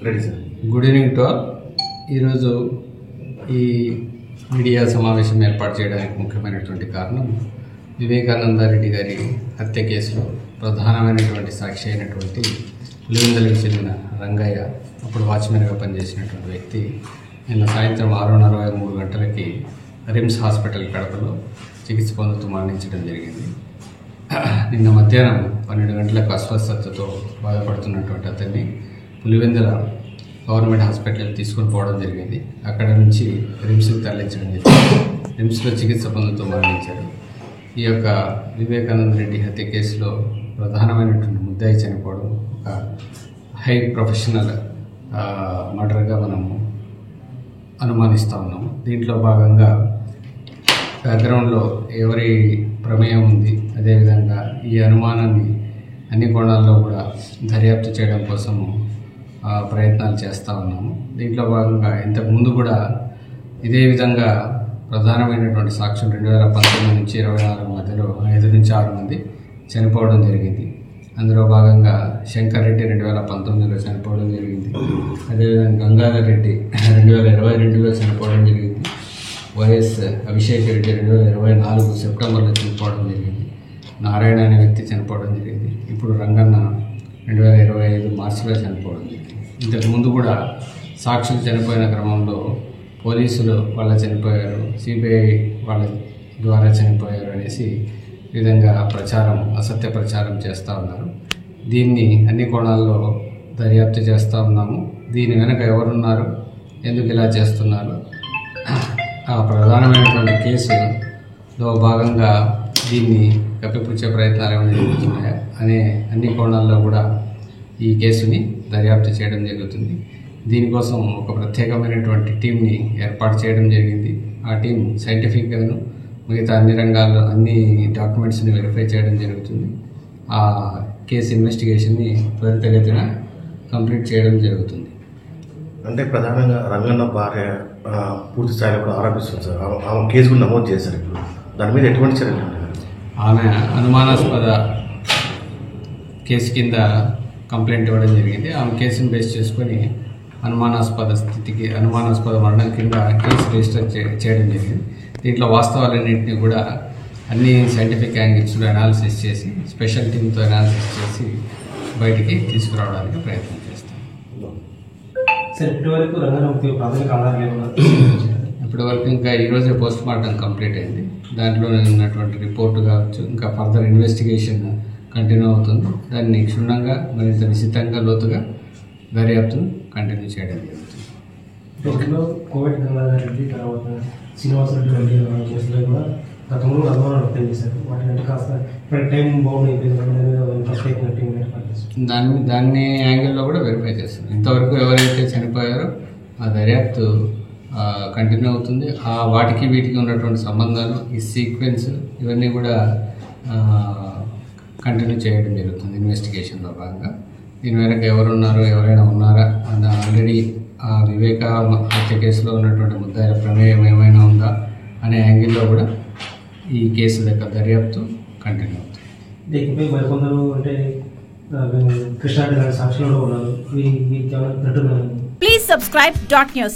Ready sir. Good evening to all. ఈరోజు ఈ media సమావేశం ఏర్పాటు చేయడానికి ముఖ్యమైనటువంటి కారణం వివేకానంద రెడ్డి గారి హత్య కేసులో ప్రధానమైనటువంటి సాక్షి అయినటువంటి పులివెందులకు చెందిన రంగయ్య, అప్పుడు వాచ్మెన్గా పనిచేసినటువంటి వ్యక్తి, నిన్న సాయంత్రం 6:43 గంటలకి రిమ్స్ హాస్పిటల్ కడపలో చికిత్స పొందుతూ మరణించడం జరిగింది. నిన్న మధ్యాహ్నం 12 గంటలకు అస్వస్థతతో బాధపడుతున్నటువంటి అతన్ని పులివెందుల గవర్నమెంట్ హాస్పిటల్ తీసుకొని పోవడం జరిగింది. అక్కడ నుంచి రిమ్స్కి తరలించడం జరిగింది. రిమ్స్లో చికిత్స పొందుతూ మరణించాడు. ఈ యొక్క వివేకానంద రెడ్డి హత్య కేసులో ప్రధానమైనటువంటి ముద్దాయి చనిపోవడం ఒక హై ప్రొఫెషనల్ మర్డర్గా మనము అనుమానిస్తూ ఉన్నాము. దీంట్లో భాగంగా బ్యాక్గ్రౌండ్లో ఎవరి ప్రమేయం ఉంది, అదేవిధంగా ఈ అనుమానాన్ని అన్ని కోణాల్లో కూడా దర్యాప్తు చేయడం కోసము ప్రయత్నాలు చేస్తూ ఉన్నాము. దీంట్లో భాగంగా ఇంతకుముందు కూడా ఇదే విధంగా ప్రధానమైనటువంటి సాక్ష్యం 2019 నుంచి 24 మధ్యలో 5 నుంచి 6 మంది చనిపోవడం జరిగింది. అందులో భాగంగా శంకర్ రెడ్డి 2019లో చనిపోవడం జరిగింది. అదేవిధంగా గంగాధర్ రెడ్డి 2022లో చనిపోవడం జరిగింది. వైఎస్ అభిషేక్ రెడ్డి 2024 సెప్టెంబర్లో చనిపోవడం జరిగింది. నారాయణ అనే వ్యక్తి చనిపోవడం జరిగింది. ఇప్పుడు రంగన్న 2025 మార్చిలో చనిపోవడం జరిగింది. ఇంతకుముందు కూడా సాక్షులు చనిపోయిన క్రమంలో పోలీసులు వాళ్ళ చనిపోయారు, సిబిఐ వాళ్ళ ద్వారా చనిపోయారు అనేసి ఈ విధంగా అసత్య ప్రచారం చేస్తూ ఉన్నారు. దీన్ని అన్ని కోణాల్లో దర్యాప్తు చేస్తూ ఉన్నాము. దీని వెనక ఎవరున్నారు, ఎందుకు ఇలా చేస్తున్నారు, ఆ ప్రధానమైనటువంటి కేసులో భాగంగా దీన్ని కప్పిపుచ్చే ప్రయత్నాలు ఏమైనా జరుగుతున్నాయా అనే అన్ని కోణాల్లో కూడా ఈ కేసుని దర్యాప్తు చేయడం జరుగుతుంది. దీనికోసం ఒక ప్రత్యేకమైనటువంటి టీంని ఏర్పాటు చేయడం జరిగింది. ఆ టీం సైంటిఫిక్గాను మిగతా అన్ని రంగాల్లో అన్ని డాక్యుమెంట్స్ని వెరిఫై చేయడం జరుగుతుంది. ఆ కేసు ఇన్వెస్టిగేషన్ని త్వరితగతిన కంప్లీట్ చేయడం జరుగుతుంది. అంటే ప్రధానంగా రంగన్న భార్య పూర్తి స్థాయిలో కూడా ఆరోపిస్తుంది సార్. ఆమె కేసు కూడా నమోదు చేశారు. ఇప్పుడు దాని మీద ఎటువంటి చర్యలు ఉంటాయి? ఆమె అనుమానాస్పద కేసు కింద కంప్లైంట్ ఇవ్వడం జరిగింది. ఆమె కేసును బేస్ చేసుకొని అనుమానాస్పద మరణం కింద కేసు రిజిస్టర్ చేయడం జరిగింది. దీంట్లో వాస్తవాలన్నింటినీ కూడా అన్ని సైంటిఫిక్ యాంగిల్స్లో అనాలిసిస్ చేసి స్పెషల్ టీంతో అనాలిసిస్ చేసి బయటికి తీసుకురావడానికి ప్రయత్నం చేస్తాం. ఇప్పటివరకు ఇంకా ఈరోజే పోస్ట్ మార్టం కంప్లీట్ అయింది. దాంట్లో ఉన్నటువంటి రిపోర్టు కావచ్చు, ఇంకా ఫర్దర్ ఇన్వెస్టిగేషన్ కంటిన్యూ అవుతుంది. దాన్ని క్షుణ్ణంగా మరింత నిశ్చితంగా లోతుగా దర్యాప్తును కంటిన్యూ చేయడం జరుగుతుంది. కోవిడ్ గంగాధర్ రెడ్డి తర్వాత శ్రీనివాస రెడ్డి కేసులో కూడా గతంలో అనుమానాలు వ్యక్తం చేశారు. వాటి కాస్త టైం బౌండ్ అయిపోయింది. దాన్ని యాంగిల్లో కూడా వెరిఫై చేస్తుంది. ఇంతవరకు ఎవరైతే చనిపోయారో ఆ దర్యాప్తు కంటిన్యూ అవుతుంది. వాటికి వీటికి ఉన్నటువంటి సంబంధాలు, ఈ సీక్వెన్స్ ఇవన్నీ కూడా కంటిన్యూ చేయడం జరుగుతుంది ఇన్వెస్టిగేషన్లో భాగంగా. దీని వెనక ఎవరున్నారు, ఎవరైనా ఉన్నారా అన్న ఆల్రెడీ ఆ వివేక హత్య కేసులో ఉన్నటువంటి ముద్దాయిల ప్రమేయం ఏమైనా ఉందా అనే యాంగిల్లో కూడా ఈ కేసు యొక్క దర్యాప్తు కంటిన్యూ అవుతుంది. దీనిపై మరికొందరు అంటే కృష్ణారెడ్డి గారి సాక్షులు ఉన్నారు. Please subscribe .news.